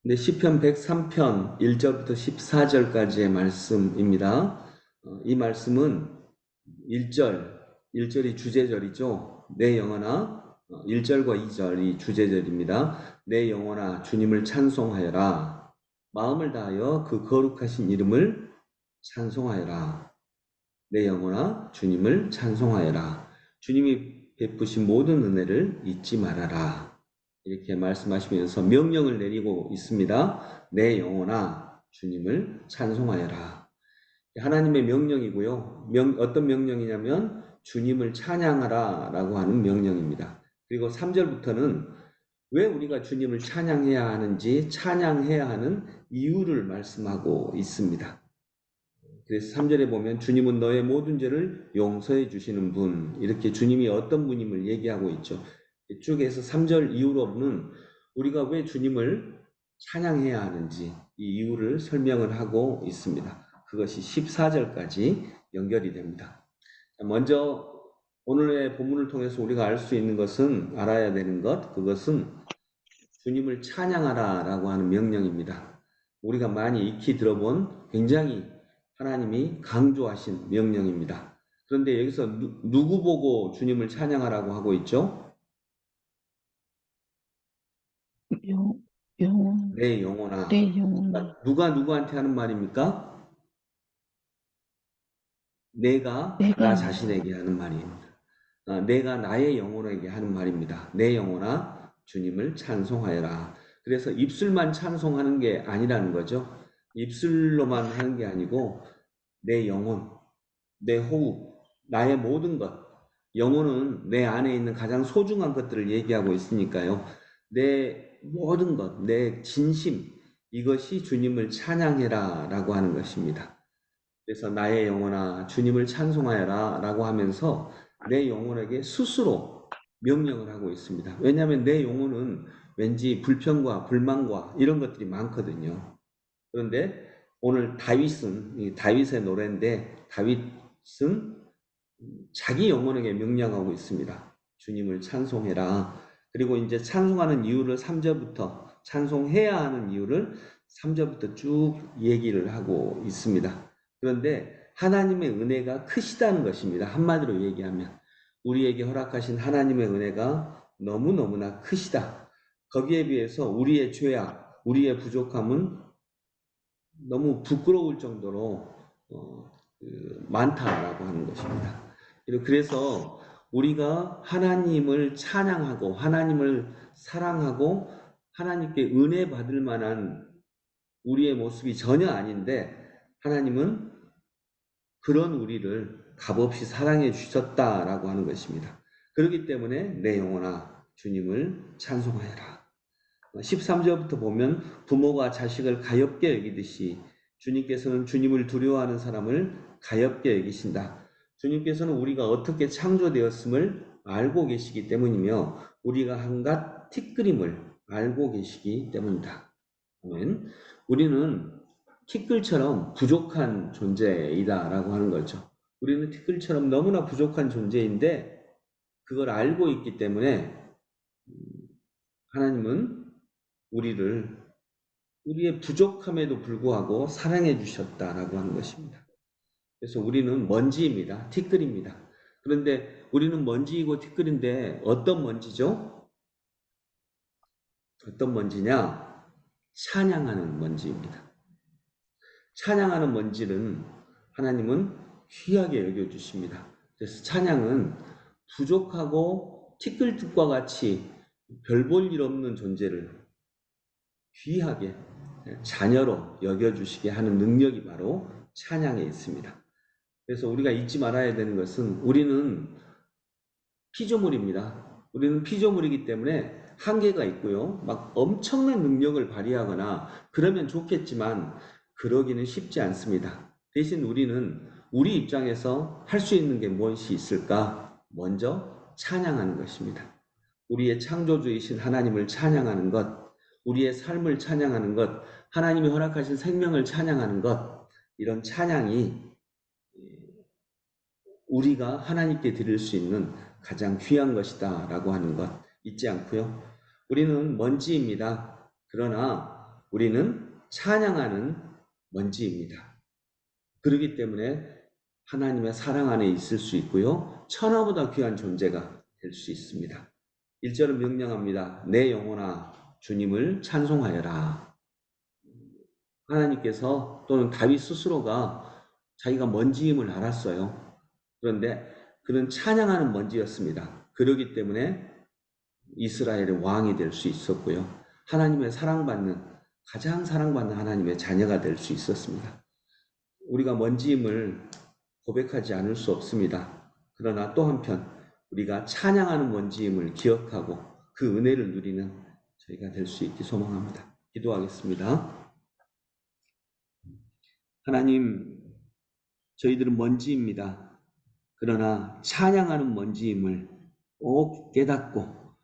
네, 시편 103편 1절부터 14절까지의 말씀입니다. 이 말씀은 1절이 주제절이죠. 내 영혼아, 1절과 2절이 주제절입니다. 내 영혼아 주님을 찬송하여라. 마음을 다하여 그 거룩하신 이름을 찬송하여라. 내 영혼아 주님을 찬송하여라. 주님이 베푸신 모든 은혜를 잊지 말아라. 이렇게 말씀하시면서 명령을 내리고 있습니다. 내 영혼아 주님을 찬송하여라. 하나님의 명령이고요. 어떤 명령이냐면 주님을 찬양하라 라고 하는 명령입니다. 그리고 3절부터는 왜 우리가 주님을 찬양해야 하는지 찬양해야 하는 이유를 말씀하고 있습니다. 그래서 3절에 보면 주님은 너의 모든 죄를 용서해 주시는 분, 이렇게 주님이 어떤 분임을 얘기하고 있죠. 이쪽에서 3절 이후로는 우리가 왜 주님을 찬양해야 하는지 이 이유를 설명을 하고 있습니다. 그것이 14절까지 연결이 됩니다. 먼저 오늘의 본문을 통해서 우리가 알 수 있는 것은, 알아야 되는 것, 그것은 주님을 찬양하라 라고 하는 명령입니다. 우리가 많이 익히 들어본 굉장히 하나님이 강조하신 명령입니다. 그런데 여기서 누구 보고 주님을 찬양하라고 하고 있죠? 영혼, 내 영혼아. 내 영혼아. 그러니까 누가 누구한테 하는 말입니까? 내가 나 내가 자신에게 하는 말입니다. 내가 나의 영혼에게 하는 말입니다. 내 영혼아 주님을 찬송하여라. 그래서 입술만 찬송하는 게 아니라는 거죠. 입술로만 하는 게 아니고 내 영혼, 내 호흡, 나의 모든 것. 영혼은 내 안에 있는 가장 소중한 것들을 얘기하고 있으니까요. 내 모든 것, 내 진심, 이것이 주님을 찬양해라 라고 하는 것입니다. 그래서 나의 영혼아 주님을 찬송하여라 라고 하면서 내 영혼에게 스스로 명령을 하고 있습니다. 왜냐하면 내 영혼은 왠지 불평과 불만과 이런 것들이 많거든요. 그런데 오늘 다윗은, 다윗의 노래인데 다윗은 자기 영혼에게 명령하고 있습니다. 주님을 찬송해라. 그리고 이제 찬송하는 이유를 3절부터, 찬송해야 하는 이유를 3절부터 쭉 얘기를 하고 있습니다. 그런데 하나님의 은혜가 크시다는 것입니다. 한마디로 얘기하면 우리에게 허락하신 하나님의 은혜가 너무너무나 크시다. 거기에 비해서 우리의 죄악, 우리의 부족함은 너무 부끄러울 정도로 많다라고 하는 것입니다. 그래서 우리가 하나님을 찬양하고 하나님을 사랑하고 하나님께 은혜 받을 만한 우리의 모습이 전혀 아닌데 하나님은 그런 우리를 값없이 사랑해 주셨다라고 하는 것입니다. 그렇기 때문에 내 영혼아 주님을 찬송하여라. 13절부터 보면 부모가 자식을 가엾게 여기듯이 주님께서는 주님을 두려워하는 사람을 가엾게 여기신다. 주님께서는 우리가 어떻게 창조되었음을 알고 계시기 때문이며 우리가 한갓 티끌임을 알고 계시기 때문이다. 아멘. 우리는 티끌처럼 부족한 존재이다라고 하는 거죠. 우리는 티끌처럼 너무나 부족한 존재인데 그걸 알고 있기 때문에 하나님은 우리의 부족함에도 불구하고 사랑해 주셨다라고 하는 것입니다. 그래서 우리는 먼지입니다. 티끌입니다. 그런데 우리는 먼지이고 티끌인데 어떤 먼지죠? 어떤 먼지냐? 찬양하는 먼지입니다. 찬양하는 먼지는 하나님은 귀하게 여겨주십니다. 그래서 찬양은 부족하고 티끌들과 같이 별 볼 일 없는 존재를 귀하게 자녀로 여겨주시게 하는 능력이 바로 찬양에 있습니다. 그래서 우리가 잊지 말아야 되는 것은 우리는 피조물입니다. 우리는 피조물이기 때문에 한계가 있고요. 막 엄청난 능력을 발휘하거나 그러면 좋겠지만 그러기는 쉽지 않습니다. 대신 우리는 우리 입장에서 할 수 있는 게 무엇이 있을까? 먼저 찬양하는 것입니다. 우리의 창조주이신 하나님을 찬양하는 것, 우리의 삶을 찬양하는 것, 하나님이 허락하신 생명을 찬양하는 것, 이런 찬양이 우리가 하나님께 드릴 수 있는 가장 귀한 것이다 라고 하는 것 잊지 않고요. 우리는 먼지입니다. 그러나 우리는 찬양하는 먼지입니다. 그렇기 때문에 하나님의 사랑 안에 있을 수 있고요. 천하보다 귀한 존재가 될 수 있습니다. 1절은 명령합니다. 내 영혼아 주님을 찬송하여라. 하나님께서 또는 다윗 스스로가 자기가 먼지임을 알았어요. 그런데 그는 찬양하는 먼지였습니다. 그렇기 때문에 이스라엘의 왕이 될 수 있었고요. 하나님의 가장 사랑받는 하나님의 자녀가 될 수 있었습니다. 우리가 먼지임을 고백하지 않을 수 없습니다. 그러나 또 한편 우리가 찬양하는 먼지임을 기억하고 그 은혜를 누리는 저희가 될 수 있기 소망합니다. 기도하겠습니다. 하나님, 저희들은 먼지입니다. 그러나 찬양하는 먼지임을 꼭 깨닫고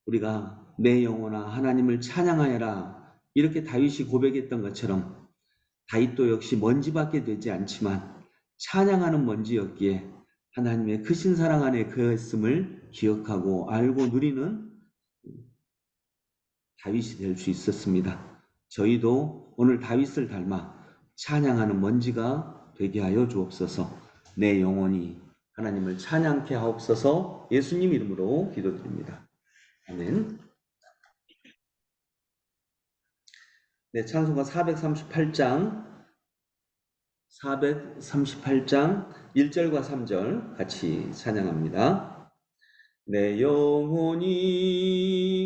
우리가 내 영혼아 하나님을 찬양하여라 이렇게 다윗이 고백했던 것처럼 다윗도 역시 먼지밖에 되지 않지만 찬양하는 먼지였기에 하나님의 크신 사랑 안에 그였음을 기억하고 알고 누리는 다윗이 될 수 있었습니다. 저희도 오늘 다윗을 닮아 찬양하는 먼지가 되게 하여 주옵소서. 내 영혼이 하나님을 찬양케 하옵소서. 예수님 이름으로 기도드립니다. 아멘. 네, 찬송가 438장 1절과 3절 같이 찬양합니다. 내 영혼이